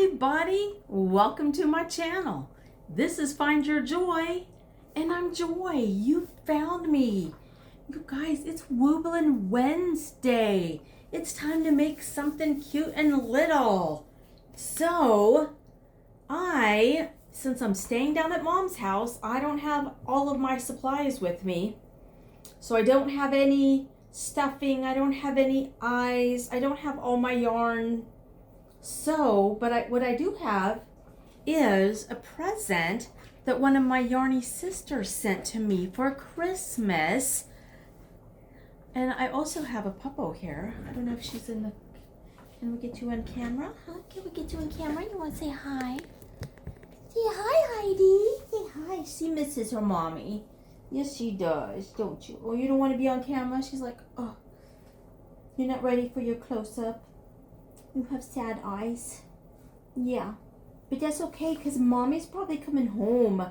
everybody, welcome to my channel. This is Find Your Joy, and I'm Joy. You found me. You guys, it's Wooblin' Wednesday. It's time to make something cute and little. So, since I'm staying down at Mom's house, I don't have all of my supplies with me. So I don't have any stuffing, I don't have any eyes, I don't have all my yarn. So, but what I do have is a present that one of my yarny sisters sent to me for Christmas. And I also have a puppo here. I don't know if she's in the... Can we get you on camera? Huh? Can we get you on camera? You want to say hi? Say hi, Heidi. Say hi. She misses her mommy. Yes, she does, don't you? Oh, you don't want to be on camera? She's like, oh, you're not ready for your close-up? You have sad eyes. Yeah. But that's okay, because Mommy's probably coming home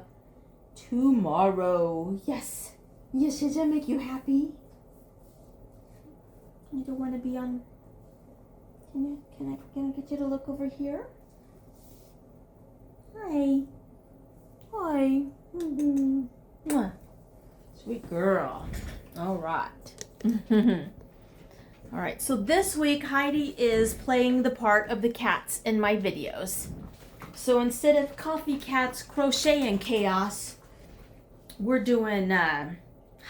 tomorrow. Yes. Yes, does that make you happy? You don't want to be on... Can I get you to look over here? Hi. Hi. Mwah. Sweet girl. All right. All right, so this week Heidi is playing the part of the cats in my videos. So instead of Coffee Cat's Crochet and Chaos, we're doing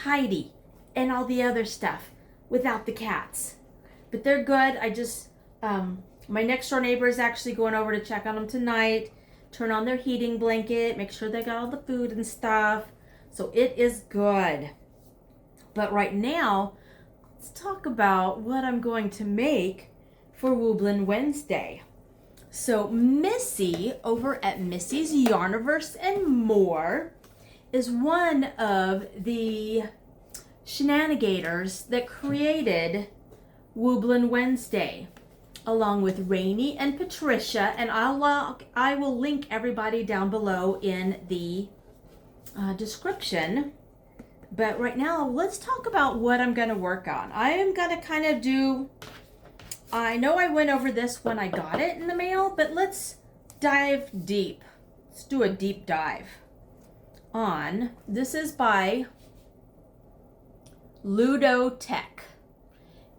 Heidi and all the other stuff without the cats. But they're good. I just, my next door neighbor is actually going over to check on them tonight, turn on their heating blanket, make sure they got all the food and stuff. So it is good. But right now, let's talk about what I'm going to make for Wooblin' Wednesday. So Missi over at Missi's Yarniverse and More is one of the shenanigators that created Wooblin' Wednesday, along with Ranee and Patricia, and I will link everybody down below in the description. But right now, let's talk about what I'm going to work on. I am going to kind of do, I know I went over this when I got it in the mail, but let's dive deep. Let's do a deep dive on, this is by Ludo Tech.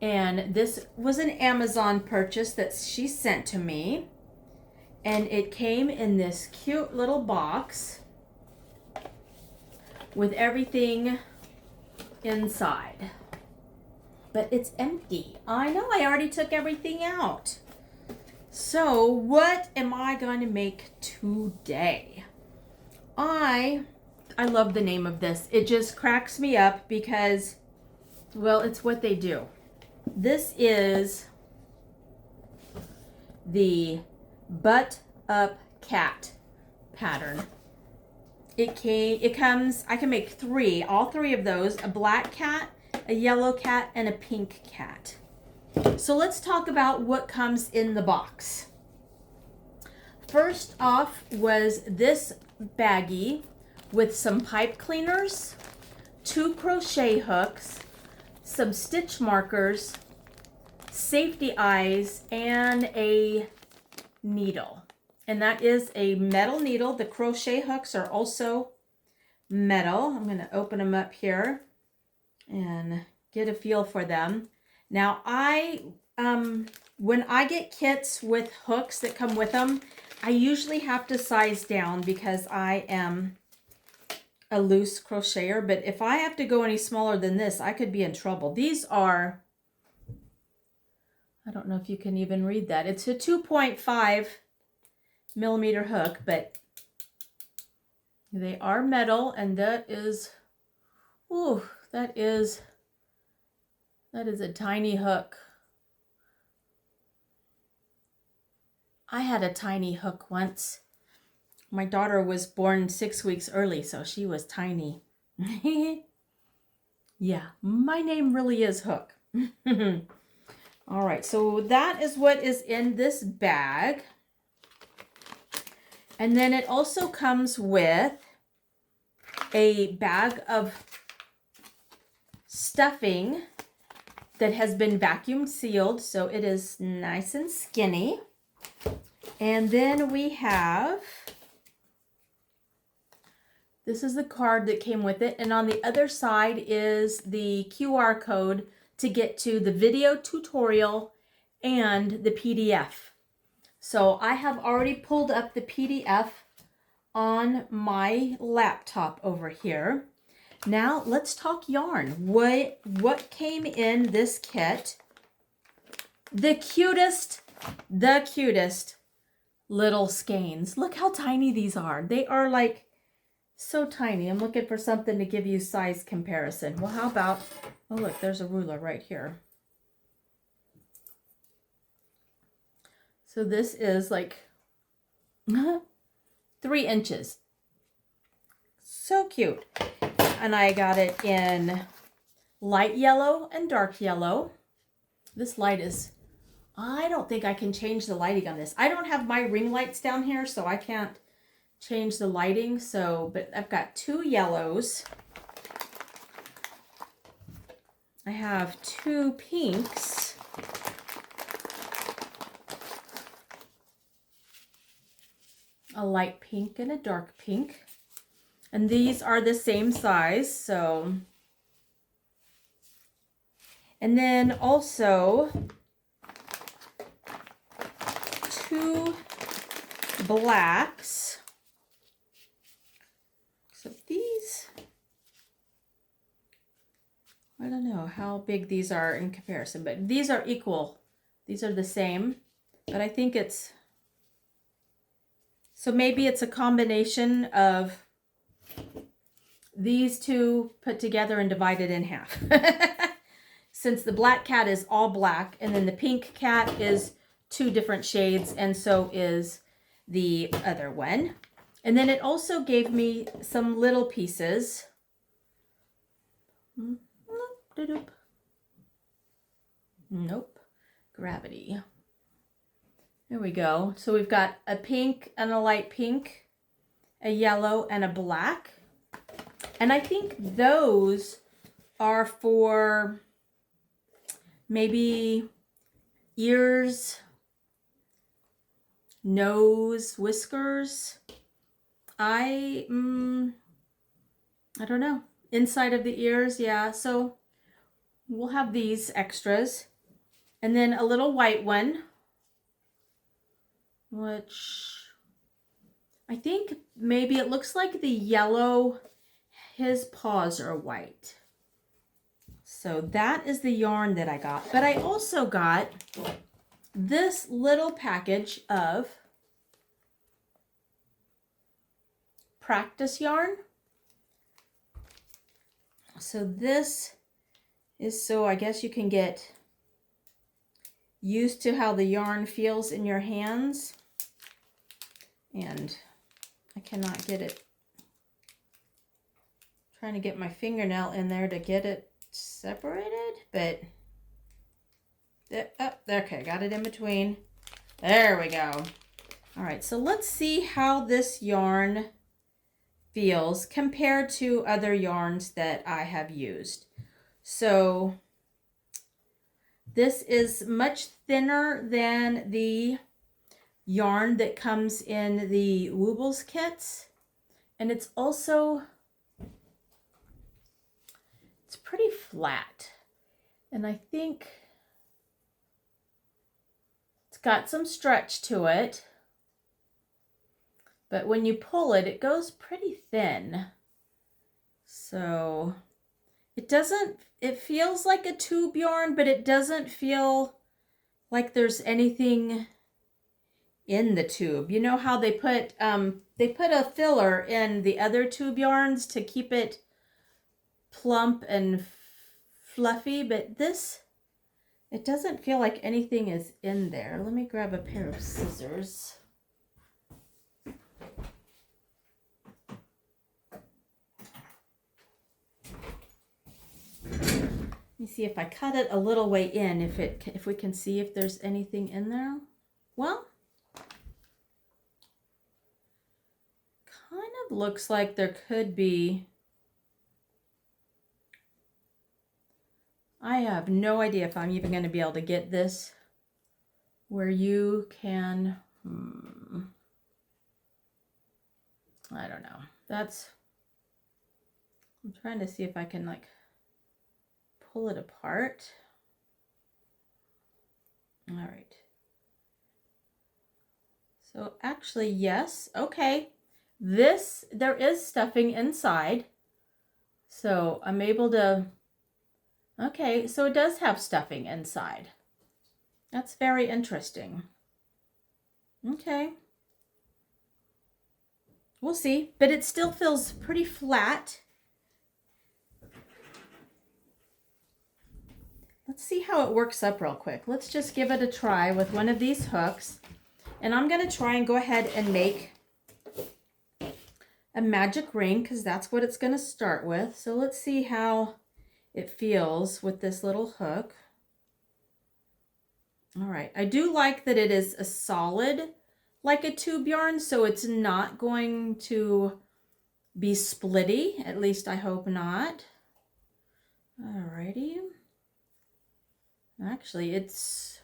And this was an Amazon purchase that she sent to me. And it came in this cute little box with everything inside. But it's empty. I know, I already took everything out. So what am I going to make today? I love the name of this. It just cracks me up because, well, it's what they do. This is the Butt Up Cat pattern. It comes, I can make all three of those, a black cat, a yellow cat, and a pink cat. So let's talk about what comes in the box. First off was this baggie with some pipe cleaners, 2 crochet hooks, some stitch markers, safety eyes, and a needle. And that is a metal needle. The crochet hooks are also metal. I'm going to open them up here and get a feel for them. Now, when I get kits with hooks that come with them, I usually have to size down because I am a loose crocheter. But if I have to go any smaller than this, I could be in trouble. These are, I don't know if you can even read that. It's a 2.5 millimeter hook, but they are metal, and that is, ooh, that is a tiny hook. I had a tiny hook once. My daughter was born 6 weeks early, so she was tiny. Yeah, my name really is Hook. All right, so that is what is in this bag. And then it also comes with a bag of stuffing that has been vacuum sealed, so it is nice and skinny. And then we have, this is the card that came with it. And on the other side is the QR code to get to the video tutorial and the PDF. So I have already pulled up the PDF on my laptop over here. Now let's talk yarn. What came in this kit? The cutest little skeins. Look how tiny these are. They are like so tiny. I'm looking for something to give you size comparison. Well, how about, oh look, there's a ruler right here. So this is like 3 inches. So cute. And I got it in light yellow and dark yellow. This light is, I don't think I can change the lighting on this. I don't have my ring lights down here, so I can't change the lighting. So, but I've got 2 yellows. I have 2 pinks. A light pink and a dark pink. And these are the same size, so. And then also 2 blacks. So these, I don't know how big these are in comparison, but these are equal. These are the same, but I think it's, so maybe it's a combination of these 2 put together and divided in half. Since the black cat is all black, and then the pink cat is 2 different shades, and so is the other one. And then it also gave me some little pieces. Nope. Gravity. There we go. So we've got a pink and a light pink, a yellow and a black. And I think those are for maybe ears, nose, whiskers. I don't know. Inside of the ears, yeah. So we'll have these extras. And then a little white one, which I think maybe it looks like the yellow, his paws are white. So that is the yarn that I got. But I also got this little package of practice yarn. So this is so I guess you can get used to how the yarn feels in your hands. And I cannot get it. I'm trying to get my fingernail in there to get it separated, but okay, got it in between. There we go. All right, so let's see how this yarn feels compared to other yarns that I have used. So this is much thinner than the yarn that comes in the Woobles kits, and it's also, it's pretty flat, and I think it's got some stretch to it, but when you pull it, it goes pretty thin. So it doesn't, it feels like a tube yarn, but it doesn't feel like there's anything in the tube. You know how they put a filler in the other tube yarns to keep it plump and fluffy, but this, it doesn't feel like anything is in there. Let me grab a pair of scissors. Let me see if I cut it a little way in, if we can see if there's anything in there. Well, kind of looks like there could be. I have no idea if I'm even going to be able to get this where you can, don't know. I'm trying to see if I can like pull it apart. All right. So actually, yes. Okay. There is stuffing inside. So I'm able to, okay, so it does have stuffing inside. That's very interesting. Okay. We'll see, but it still feels pretty flat. Let's see how it works up real quick. Let's just give it a try with one of these hooks. And I'm going to try and go ahead and make a magic ring because that's what it's going to start with. So let's see how it feels with this little hook. All right. I do like that it is a solid, like a tube yarn, so it's not going to be splitty. At least I hope not. All righty. Actually, it's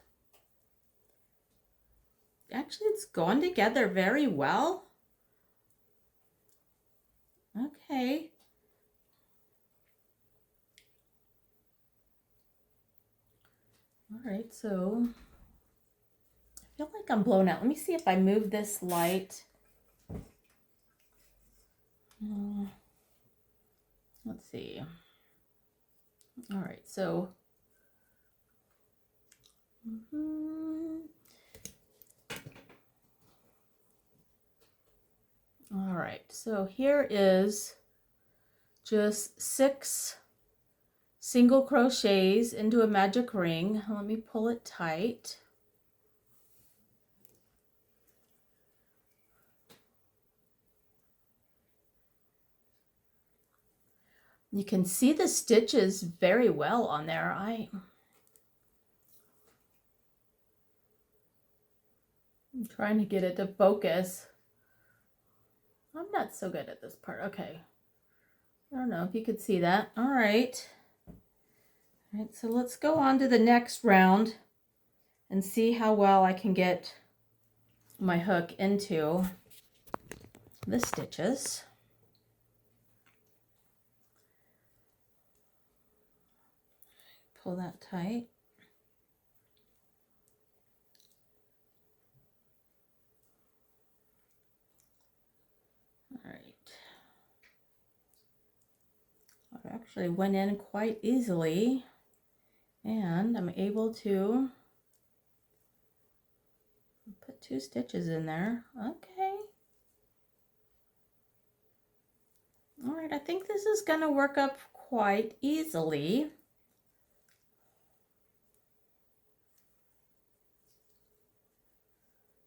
going together very well. Okay. All right, so I feel like I'm blown out. Let me see if I move this light. Let's see. All right, so all right, so here is just 6 single crochets into a magic ring. Let me pull it tight. You can see the stitches very well on there. I'm trying to get it to focus. I'm not so good at this part. Okay. I don't know if you could see that. All right. All right, so let's go on to the next round and see how well I can get my hook into the stitches. Pull that tight. All right. It actually went in quite easily, and I'm able to put 2 stitches in there. Okay. All right, I think this is going to work up quite easily.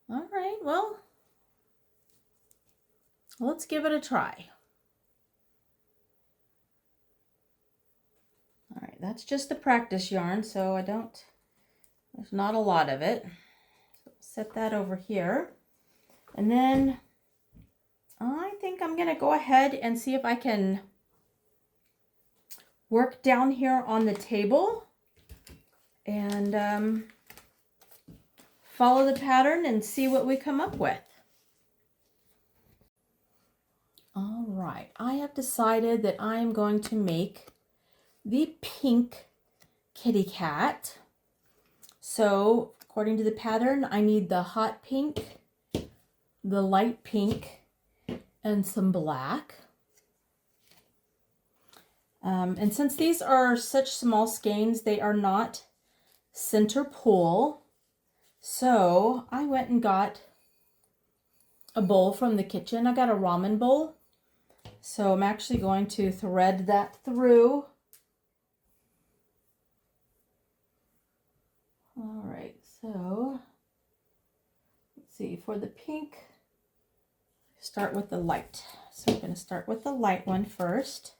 All right, well, let's give it a try. All right, that's just the practice yarn, so there's not a lot of it. So set that over here. And then I think I'm going to go ahead and see if I can work down here on the table and follow the pattern and see what we come up with. All right, I have decided that I am going to make the pink kitty cat. So according to the pattern, I need the hot pink, the light pink, and some black. And since these are such small skeins, they are not center pull. So I went and got a bowl from the kitchen. I got a ramen bowl. So I'm actually going to thread that through. All right, so let's see, for the pink, start with the light. So I'm going to start with the light one first.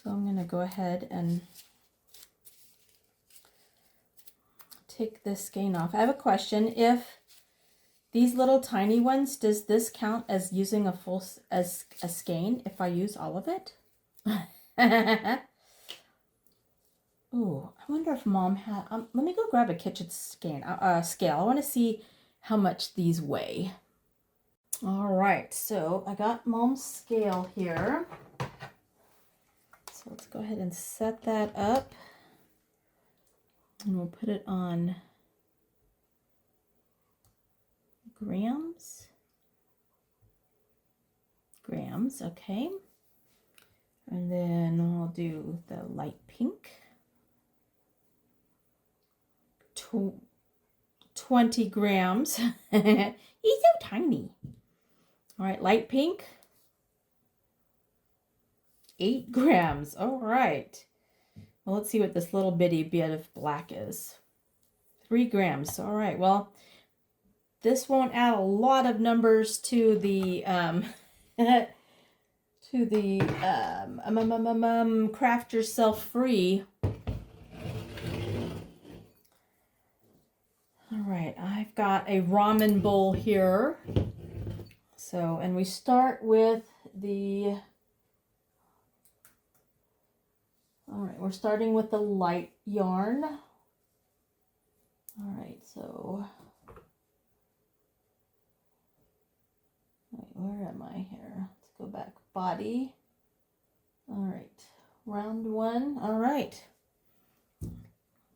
So I'm going to go ahead and take this skein off. I have a question. If these little tiny ones, does this count as using a full as a skein if I use all of it? Ooh, I wonder if Mom had. Let me go grab a kitchen scale. I want to see how much these weigh. All right, so I got Mom's scale here. So let's go ahead and set that up. And we'll put it on grams. Grams, okay. And then we'll do the light pink. 20 grams. He's so tiny. All right, light pink. 8 grams. All right. Well, let's see what this little bitty bit of black is. 3 grams. All right. Well, this won't add a lot of numbers to the craft yourself free. All right, I've got a ramen bowl here. So, and we start with the, all right, we're starting with the light yarn. All right, so, wait, where am I here? Let's go back, body. All right, round 1, all right.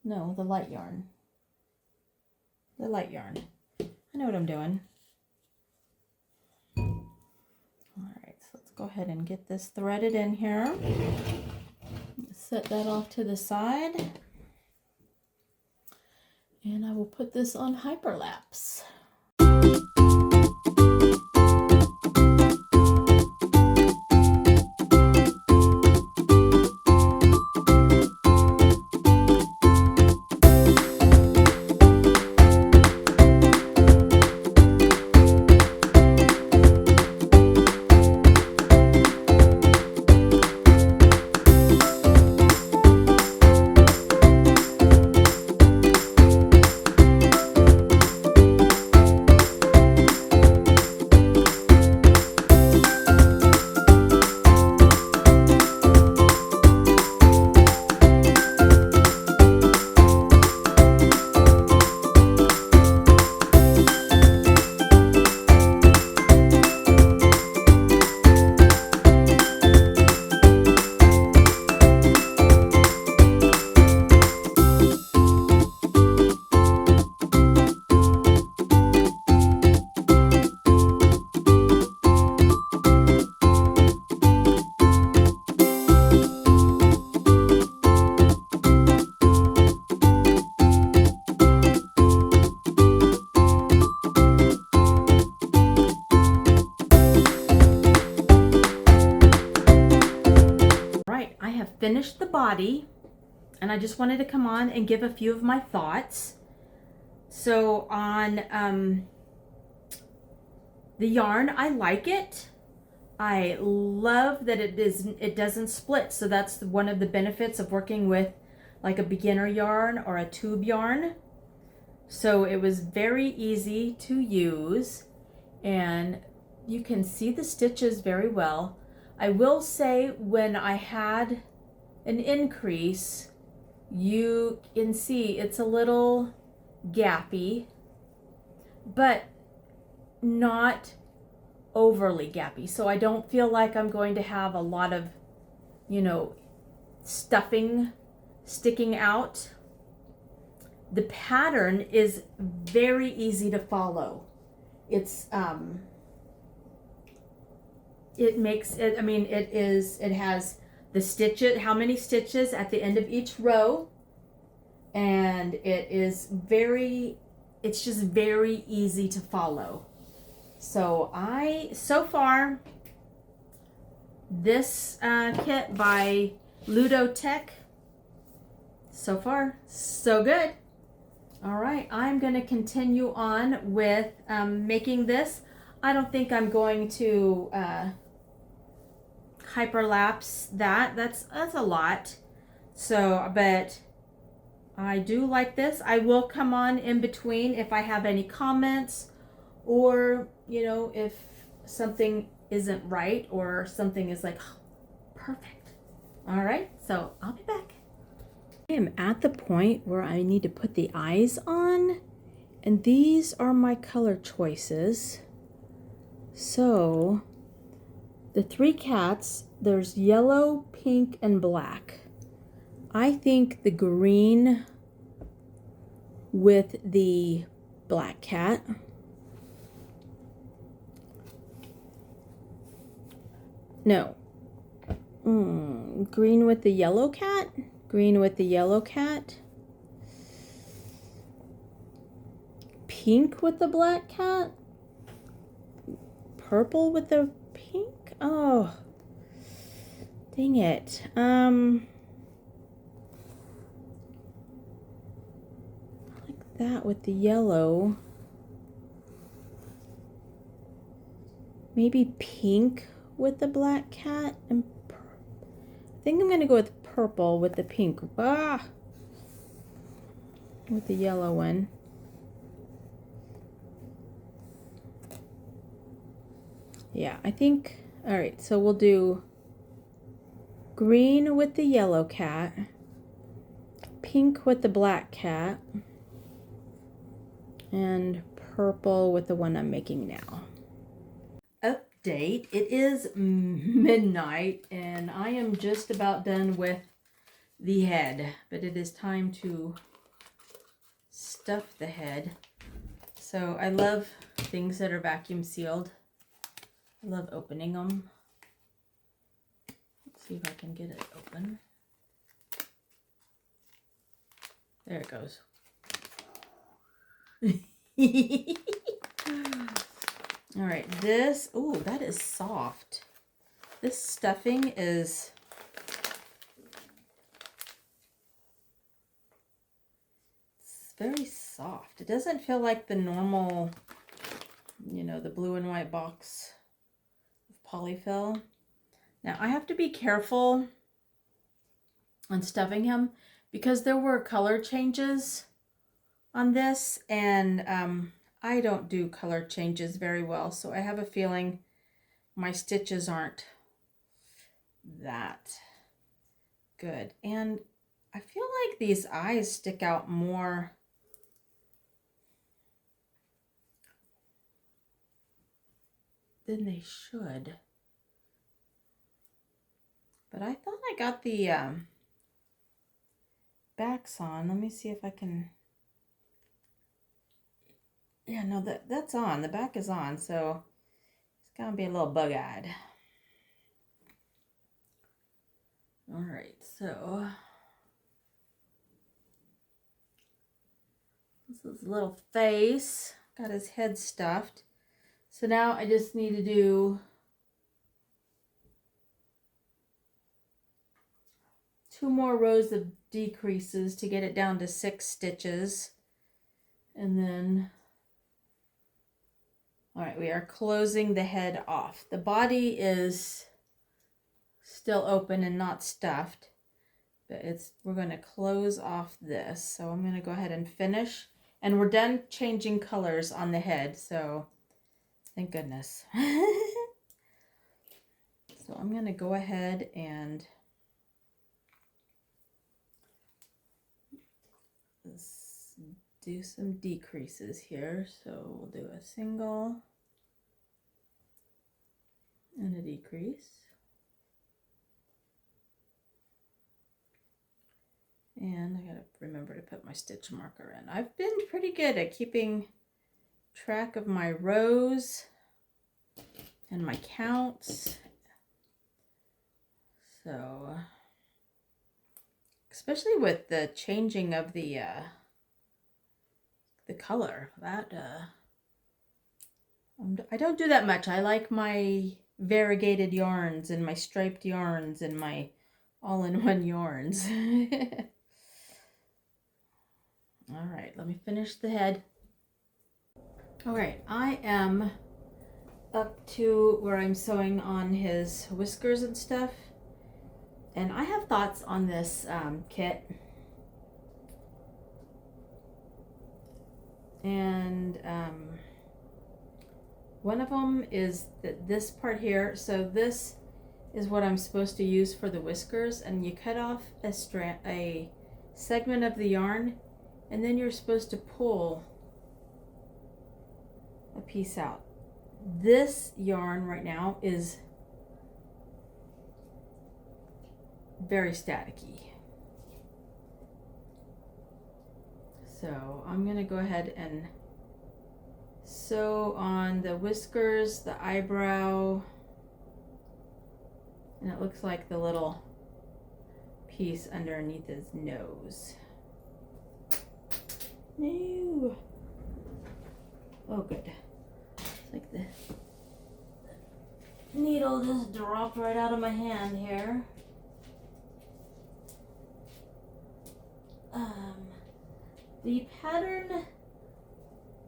No, the light yarn. The light yarn. I know what I'm doing. All right, so let's go ahead and get this threaded in here. Set that off to the side. And I will put this on hyperlapse. Finished the body, and I just wanted to come on and give a few of my thoughts. So on the yarn, I like it. I love that it doesn't split. So that's one of the benefits of working with like a beginner yarn or a tube yarn. So it was very easy to use, and you can see the stitches very well. I will say when I had an increase, you can see it's a little gappy, but not overly gappy. So I don't feel like I'm going to have a lot of, stuffing sticking out. The pattern is very easy to follow. It's it has the stitches, how many stitches at the end of each row, and it's just very easy to follow. So so far, this kit by Ludotech, so far, so good. All right, I'm going to continue on with making this. I don't think I'm going to hyperlapse that. That's a lot. So, but I do like this. I will come on in between if I have any comments, or if something isn't right or something is like, oh, perfect. All right, so I'll be back. I am at the point where I need to put the eyes on, and these are my color choices. So the 3 cats, there's yellow, pink, and black. I think the green with the black cat. No. Green with the yellow cat. Green with the yellow cat. Pink with the black cat. Purple with the pink. Oh, dang it. Like that with the yellow. Maybe pink with the black cat. And I think I'm gonna go with purple with the pink. With the yellow one. Yeah, I think, all right, so we'll do green with the yellow cat, pink with the black cat, and purple with the one I'm making now. Update, it is midnight and I am just about done with the head, but it is time to stuff the head. So I love things that are vacuum sealed. I love opening them. Let's see if I can get it open. There it goes. All right, this, oh, that is soft. This stuffing is, it's very soft. It doesn't feel like the normal, you know, the blue and white box of polyfill. Now I have to be careful on stuffing him because there were color changes on this, and I don't do color changes very well, so I have a feeling my stitches aren't that good. And I feel like these eyes stick out more than they should. But I thought I got the backs on. Let me see if I can. Yeah, no, that's on. The back is on, so it's gonna be a little bug-eyed. All right, so this is his little face. Got his head stuffed. So now I just need to do 2 more rows of decreases to get it down to 6 stitches. And then, all right, we are closing the head off. The body is still open and not stuffed, but we're going to close off this. So I'm going to go ahead and finish, and we're done changing colors on the head, so thank goodness. So I'm going to go ahead and do some decreases here. So we'll do a single and a decrease. And I gotta remember to put my stitch marker in. I've been pretty good at keeping track of my rows and my counts. So, especially with the changing of the color, that I don't do that much. I like my variegated yarns and my striped yarns and my all-in-one yarns. All right, let me finish the head. All right, I am up to where I'm sewing on his whiskers and stuff. And I have thoughts on this kit. And one of them is this part here. So this is what I'm supposed to use for the whiskers, and you cut off a segment of the yarn, and then you're supposed to pull a piece out. This yarn right now is very staticky. So I'm gonna go ahead and sew on the whiskers, the eyebrow, and it looks like the little piece underneath his nose. No. Oh, good. It's like the needle just dropped right out of my hand here. The pattern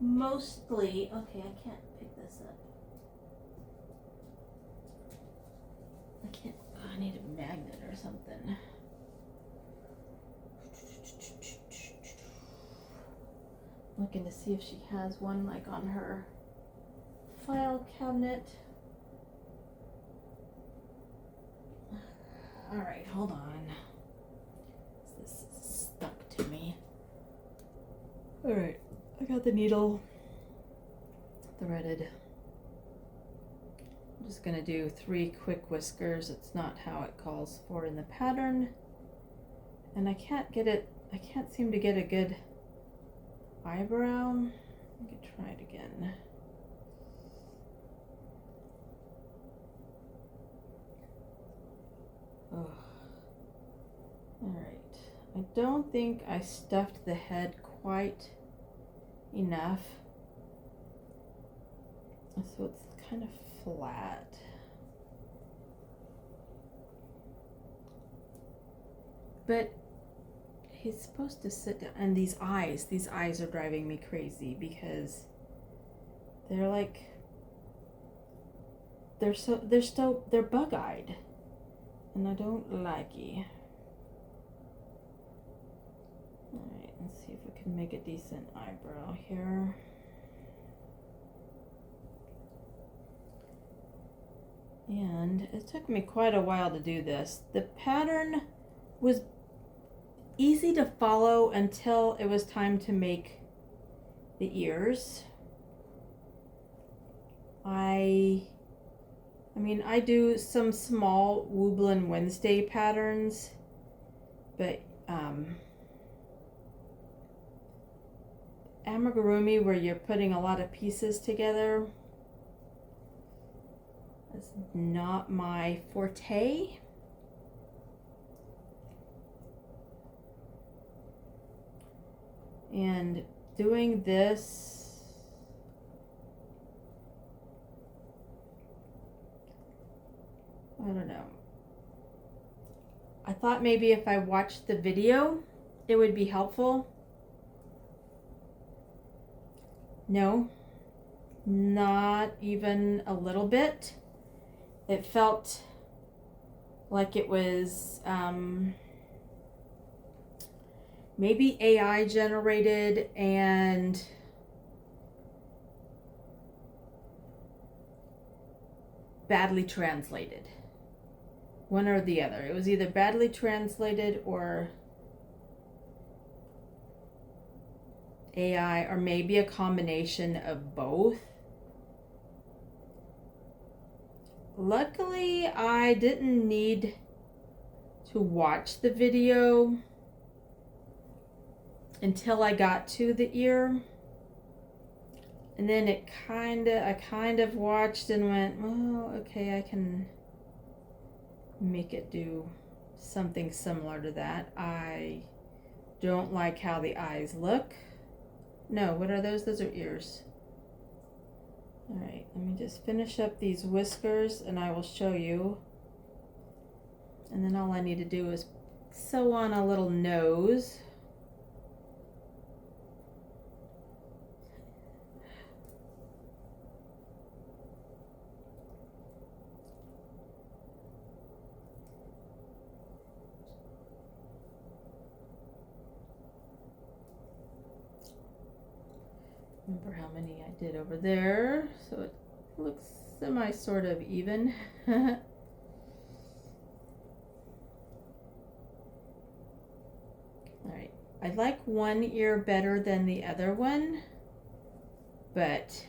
mostly, okay, I can't pick this up. I need a magnet or something. Looking to see if she has one like on her file cabinet. All right, hold on. This is stuck to me. All right, I got the needle threaded. I'm just gonna do 3 quick whiskers. It's not how it calls for in the pattern. And I can't seem to get a good eyebrow. I could try it again. Oh. All right. I don't think I stuffed the head quite enough. So it's kind of flat. But he's supposed to sit down, and these eyes are driving me crazy because they're like, they're bug-eyed, and I don't like it. All right, let's see if we can make a decent eyebrow here. And it took me quite a while to do this. The pattern was easy to follow until it was time to make the ears. I mean, I do some small Wooblin Wednesday patterns, but amigurumi, where you're putting a lot of pieces together, is not my forte. And doing this, I don't know. I thought maybe if I watched the video, it would be helpful. No, not even a little bit. It felt like it was maybe AI generated and badly translated. One or the other. It was either badly translated or AI, or maybe a combination of both. Luckily, I didn't need to watch the video until I got to the ear. And then I kind of watched and went, oh, okay, I can make it do something similar to that. I don't like how the eyes look. No, what are those? Those are ears. All right, let me just finish up these whiskers and I will show you. And then all I need to do is sew on a little nose. Remember how many I did over there, so it looks semi sort of even. All right, I like one ear better than the other one, but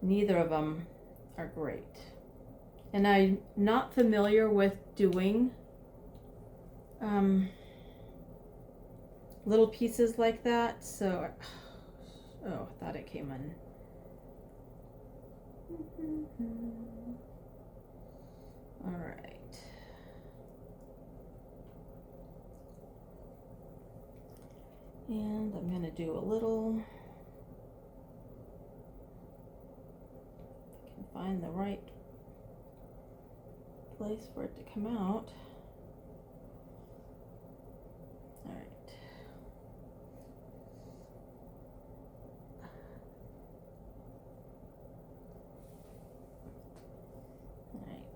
Neither of them are great. And I'm not familiar with doing little pieces like that, so oh, I thought it came on. All right. And I'm gonna do a little, if I can find the right place for it to come out. All right. All right.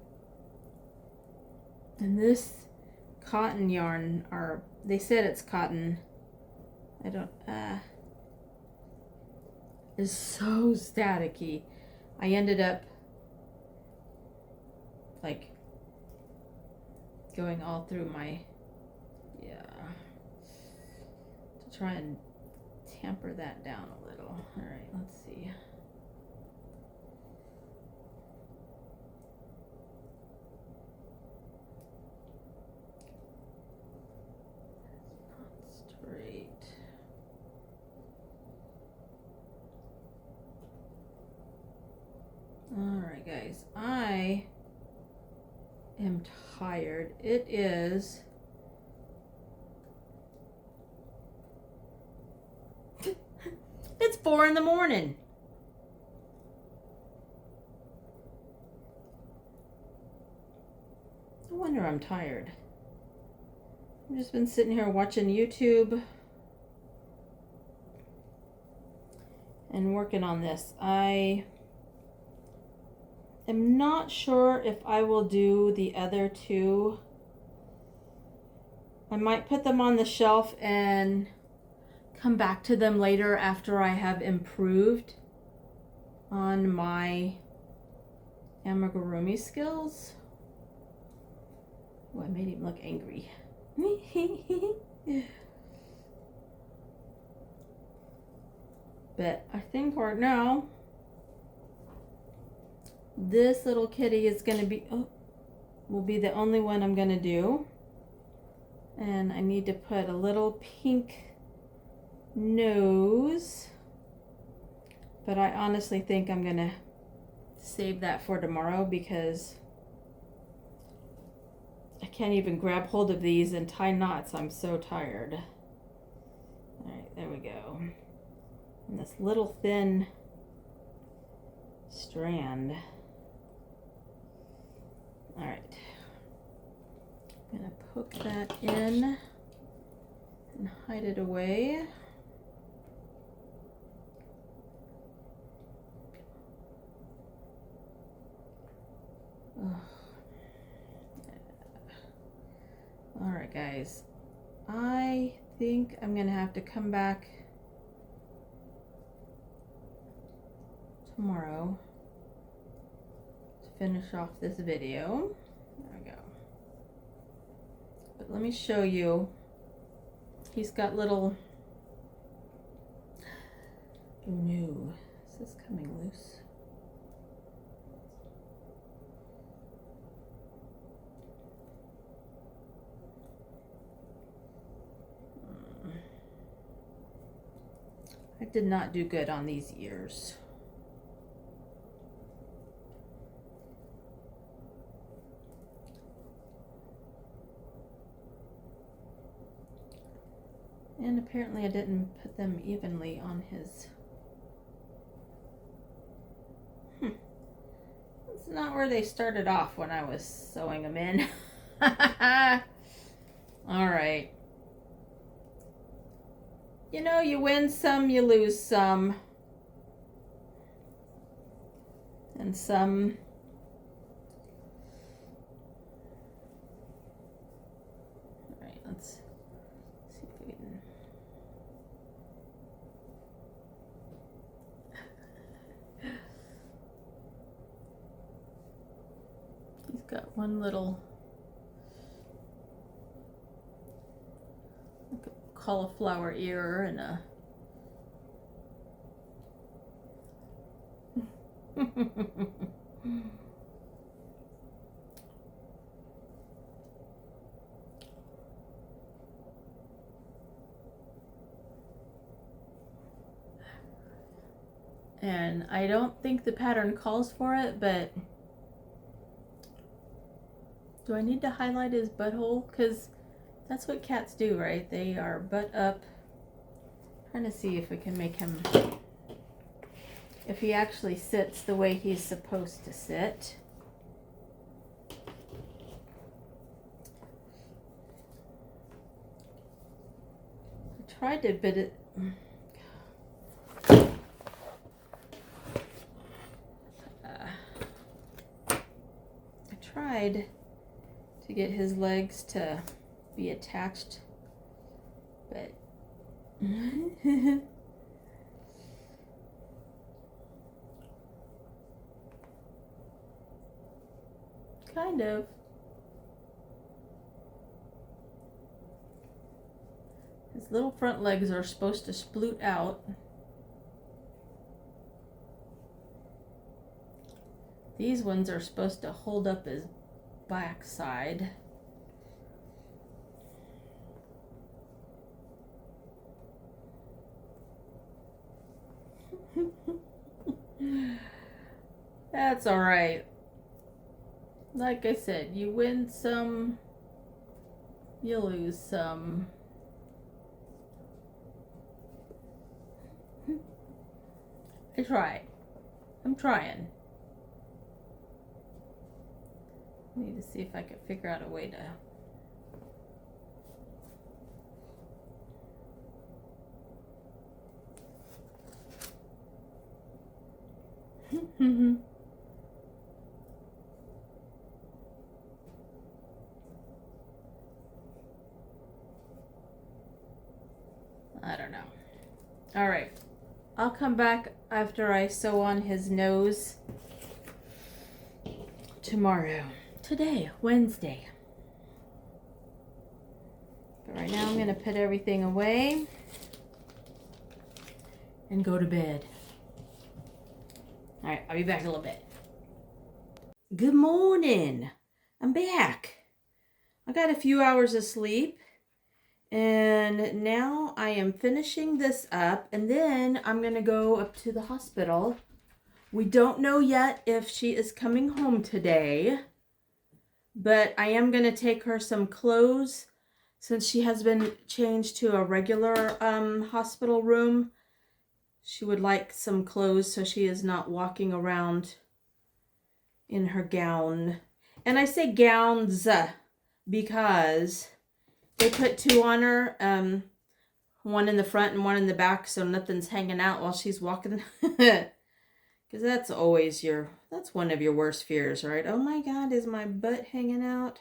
And this cotton yarn, they said it's cotton. I don't, is so staticky. I ended up like going all through my, to try and tamper that down a little. All right, let's see. Not straight. Alright guys, I am tired. It is it's 4 in the morning. No wonder I'm tired. I've just been sitting here watching YouTube and working on this. I am not sure if I will do the other two. I might put them on the shelf and come back to them later after I have improved on my amigurumi skills. Oh, I made him look angry. But I think right now this little kitty is going to be, will be the only one I'm going to do. And I need to put a little pink nose. But I honestly think I'm going to save that for tomorrow because I can't even grab hold of these and tie knots. I'm so tired. All right, there we go. And this little thin strand. All right, I'm gonna poke that in and hide it away. Ugh. All right, guys, I think I'm gonna have to come back tomorrow finish off this video. There we go. But let me show you. He's got little, oh no, is this coming loose? I did not do good on these ears. And apparently I didn't put them evenly on his. It's not where they started off when I was sewing them in. All right. You know, you win some, you lose some. And some. All right, let's see if we can. He's got one little cauliflower ear and a And I don't think the pattern calls for it, but do I need to highlight his butthole? Because that's what cats do, right? They are butt up. Trying to see if we can make him, if he actually sits the way he's supposed to sit. I tried to bit it. I tried to get his legs to be attached, but kind of. His little front legs are supposed to sploot out. These ones are supposed to hold up his backside. That's all right. Like I said, you win some, you lose some. I tried. I'm trying. I need to see if I can figure out a way to. I don't know. All right. I'll come back after I sew on his nose tomorrow. Today, Wednesday. But right now I'm going to put everything away and go to bed. All right, I'll be back in a little bit. Good morning. I'm back. I got a few hours of sleep. And now I am finishing this up, and then I'm going to go up to the hospital. We don't know yet if she is coming home today, but I am going to take her some clothes since she has been changed to a regular hospital room. She would like some clothes so she is not walking around in her gown. And I say gowns because they put two on her, one in the front and one in the back, so nothing's hanging out while she's walking. Because that's always that's one of your worst fears, right? Oh my God, is my butt hanging out?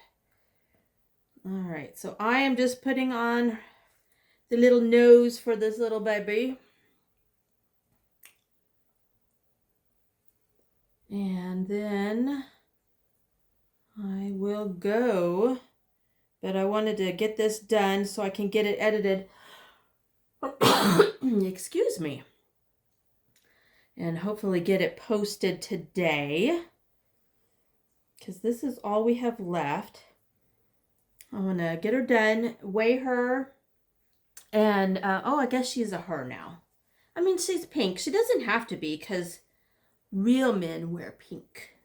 All right, so I am just putting on the little nose for this little baby. And then I will go. But I wanted to get this done so I can get it edited. Excuse me. And hopefully get it posted today. Because this is all we have left. I want to get her done, weigh her. And, I guess she's a her now. I mean, she's pink. She doesn't have to be because real men wear pink.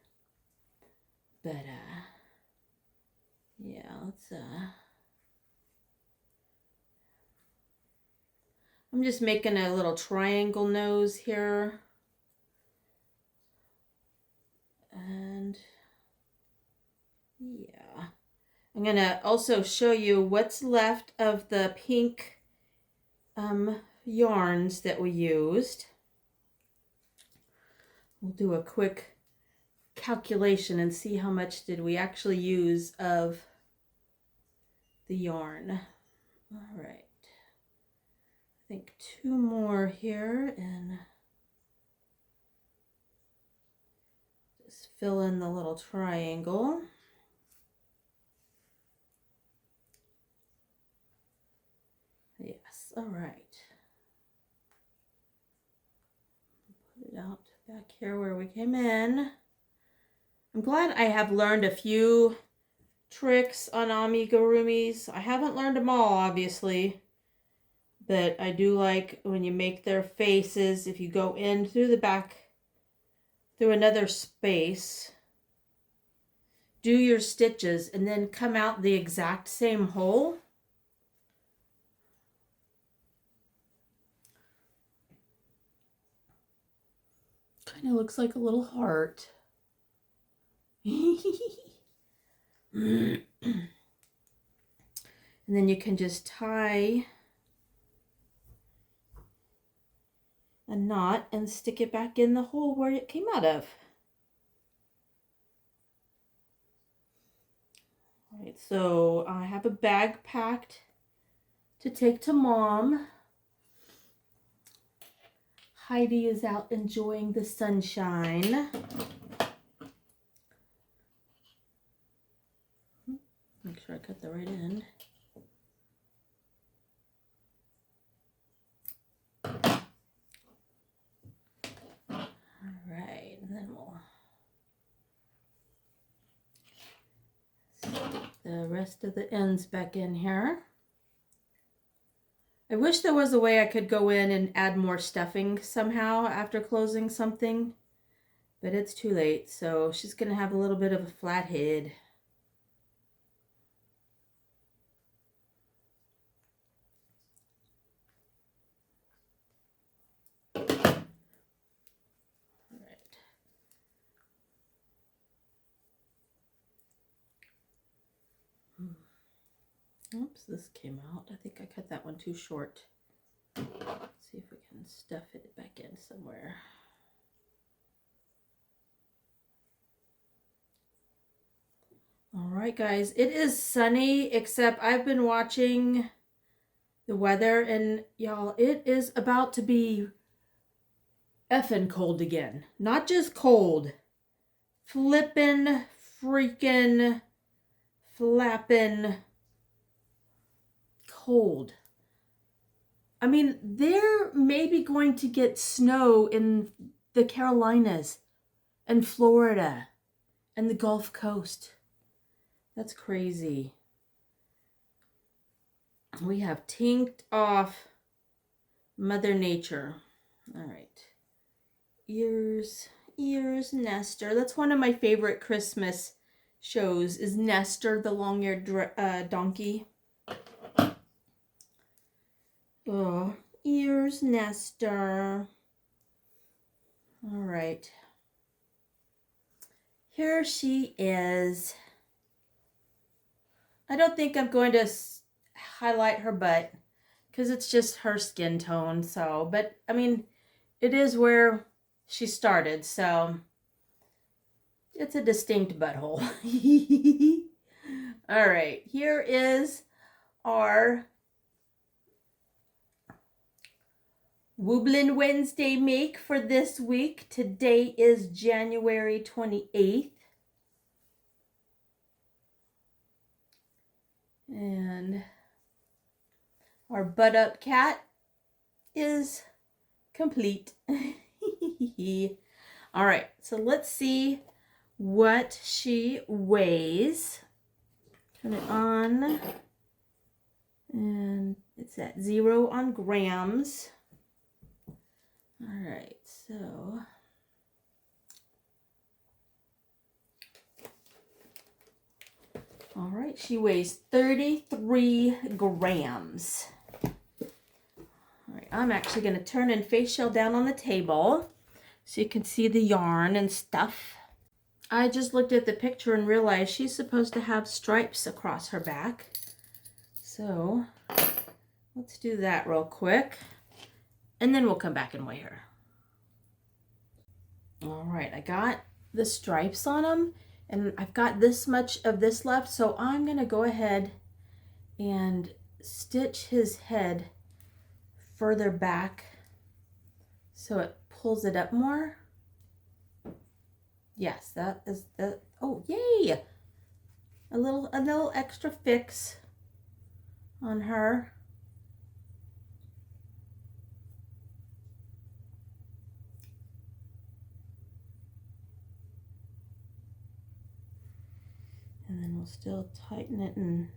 But, yeah, let's, I'm just making a little triangle nose here. And, yeah. I'm going to also show you what's left of the pink yarns that we used. We'll do a quick calculation and see how much did we actually use of the yarn. All right. I think two more here and just fill in the little triangle. Yes, all right. Put it out back here where we came in. I'm glad I have learned a few tricks on amigurumis. I haven't learned them all, obviously, but I do like when you make their faces, if you go in through the back, through another space, do your stitches, and then come out the exact same hole. Kind of looks like a little heart. And then you can just tie a knot and stick it back in the hole where it came out of. All right, so I have a bag packed to take to Mom. Heidi is out enjoying the sunshine. Make sure I cut the right end. All right, and then we'll stick the rest of the ends back in here. I wish there was a way I could go in and add more stuffing somehow after closing something, but it's too late, so she's going to have a little bit of a flat head. Oops, this came out. I think I cut that one too short. Let's see if we can stuff it back in somewhere. All right, guys, it is sunny, except I've been watching the weather, and y'all, it is about to be effing cold again. Not just cold, flippin', freaking, flappin' cold. I mean, they're maybe going to get snow in the Carolinas and Florida and the Gulf Coast. That's crazy. We have tinked off Mother Nature. All right. Ears, Nestor. That's one of my favorite Christmas shows, is Nestor, the long-eared donkey. Oh, ears, Nestor. All right. Here she is. I don't think I'm going to highlight her butt because it's just her skin tone. So, but I mean, it is where she started. So it's a distinct butthole. All right. Here is our Wooblin Wednesday make for this week. Today is January 28th. And our butt up cat is complete. All right, so let's see what she weighs. Turn it on. And it's at 0 on grams. All right, so all right, she weighs 33 grams. All right, I'm actually going to turn and face shell down on the table so you can see the yarn and stuff. I just looked at the picture and realized she's supposed to have stripes across her back. So let's do that real quick, and then we'll come back and weigh her. All right, I got the stripes on them, and I've got this much of this left, so I'm going to go ahead and stitch his head further back so it pulls it up more. Yes, that is the, oh, yay! A little extra fix on her. I'll still tighten it and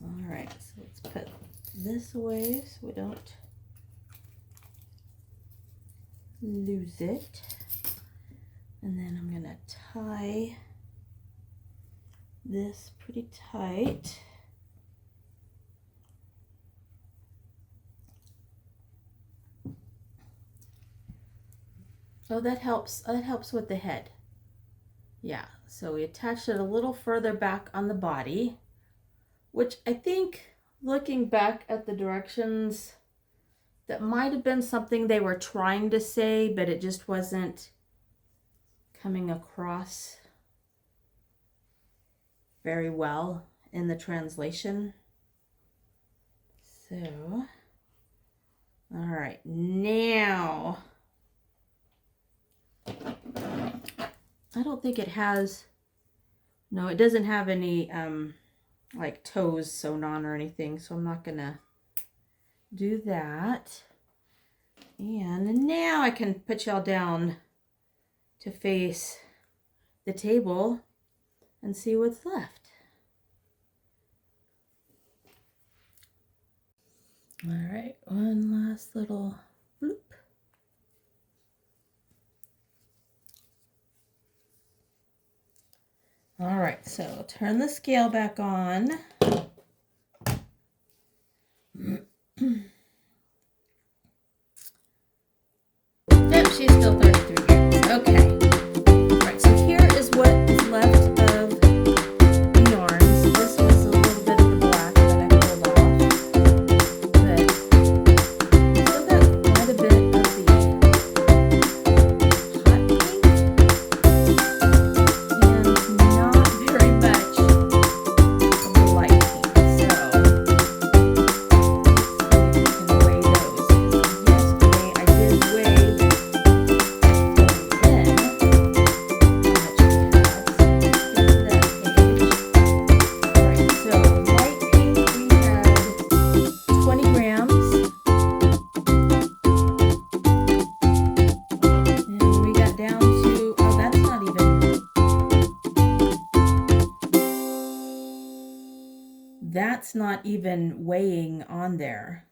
all right, so let's put this away so we don't lose it. And then I'm gonna tie this pretty tight. Oh, that helps. That helps with the head. Yeah, so we attached it a little further back on the body, which I think, looking back at the directions, that might have been something they were trying to say, but it just wasn't coming across very well in the translation. So, all right, now, I don't think it has, no, it doesn't have any like toes sewn on or anything, so I'm not gonna do that. And now I can put y'all down to face the table and see what's left. All right, one last little bloop. All right, so turn the scale back on. Yep, she's still 33 grams. Okay. All right, so here is what is left of the yarns. This was a little bit of the black that I pulled off. But still got quite a bit of the hot pink and not very much of the light pink. So let's see if we can weigh those. Yesterday I did weigh that's not even weighing on there.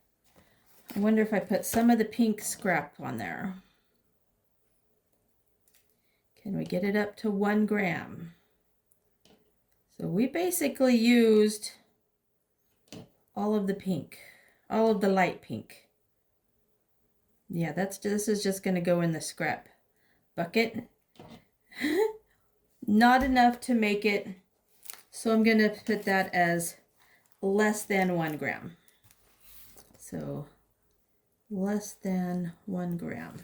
I wonder if I put some of the pink scrap on there. Can we get it up to 1 gram? So we basically used all of the pink, all of the light pink. Yeah, this is just going to go in the scrap bucket. Not enough to make it, so I'm going to put that as less than 1 gram. So less than 1 gram.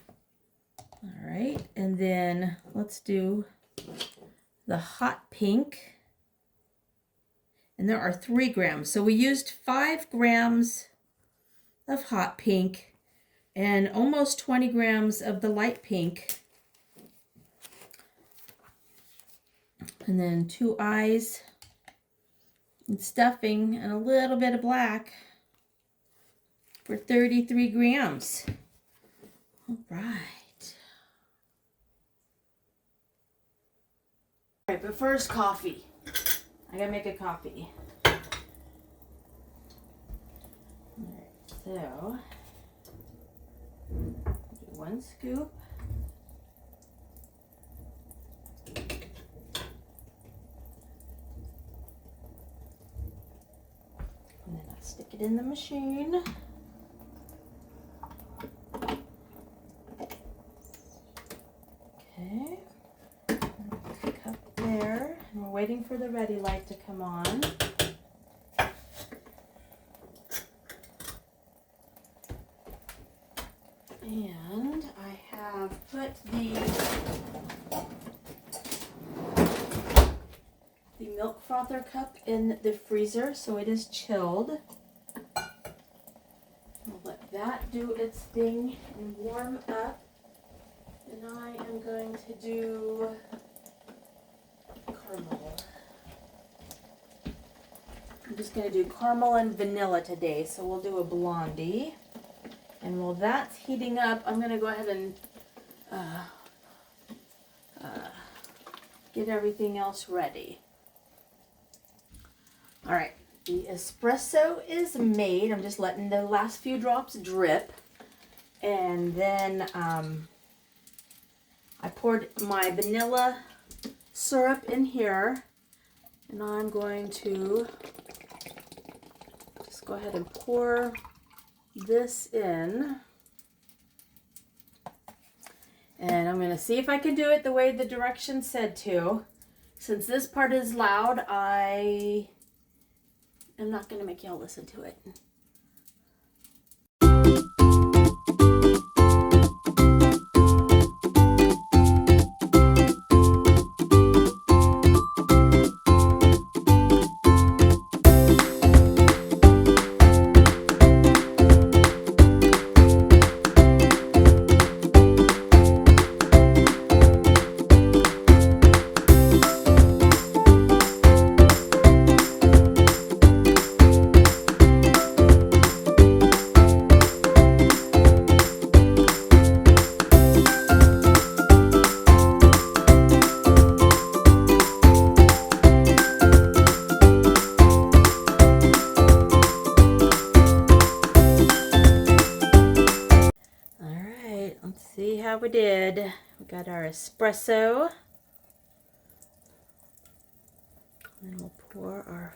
All right, and then let's do the hot pink. And there are 3 grams. So we used 5 grams of hot pink and almost 20 grams of the light pink. And then 2 eyes and stuffing and a little bit of black for 33 grams. All right. All right, but first coffee. I gotta make a coffee. All right, so do 1 scoop. And then I stick it in the machine. Okay. Cup there. And we're waiting for the ready light to come on. And I have put the milk frother cup in the freezer, so it is chilled. I'll let that do its thing and warm up. And I am going to do caramel. I'm just going to do caramel and vanilla today. So we'll do a blondie. And while that's heating up, I'm going to go ahead and get everything else ready. All right, the espresso is made. I'm just letting the last few drops drip. And then I poured my vanilla syrup in here. And I'm going to just go ahead and pour this in. And I'm going to see if I can do it the way the directions said to. Since this part is loud, I am not going to make y'all listen to it. See how we did. We got our espresso. And then we'll pour our...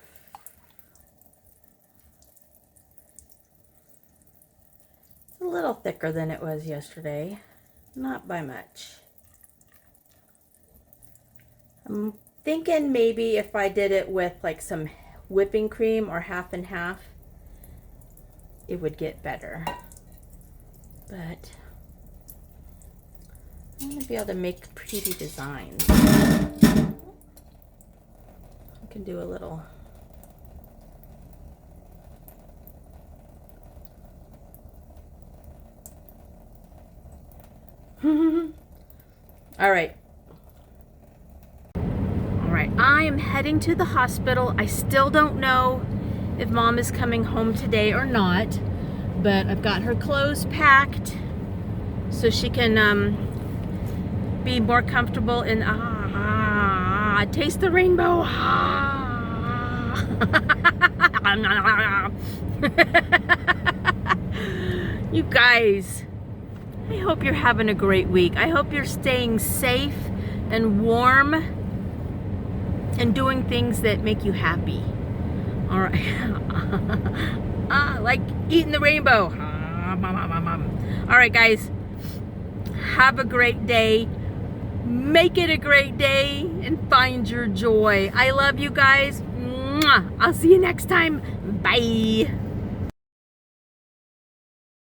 It's a little thicker than it was yesterday. Not by much. I'm thinking maybe if I did it with like some whipping cream or half and half, it would get better. But I'm going to be able to make pretty designs. I can do a little. All right. I am heading to the hospital. I still don't know if Mom is coming home today or not, but I've got her clothes packed so she can be more comfortable in taste the rainbow. You guys, I hope you're having a great week. I hope you're staying safe and warm and doing things that make you happy. All right. Like eating the rainbow. All right, guys, have a great day. Make it a great day and find your joy. I love you guys. Mwah. I'll see you next time. Bye.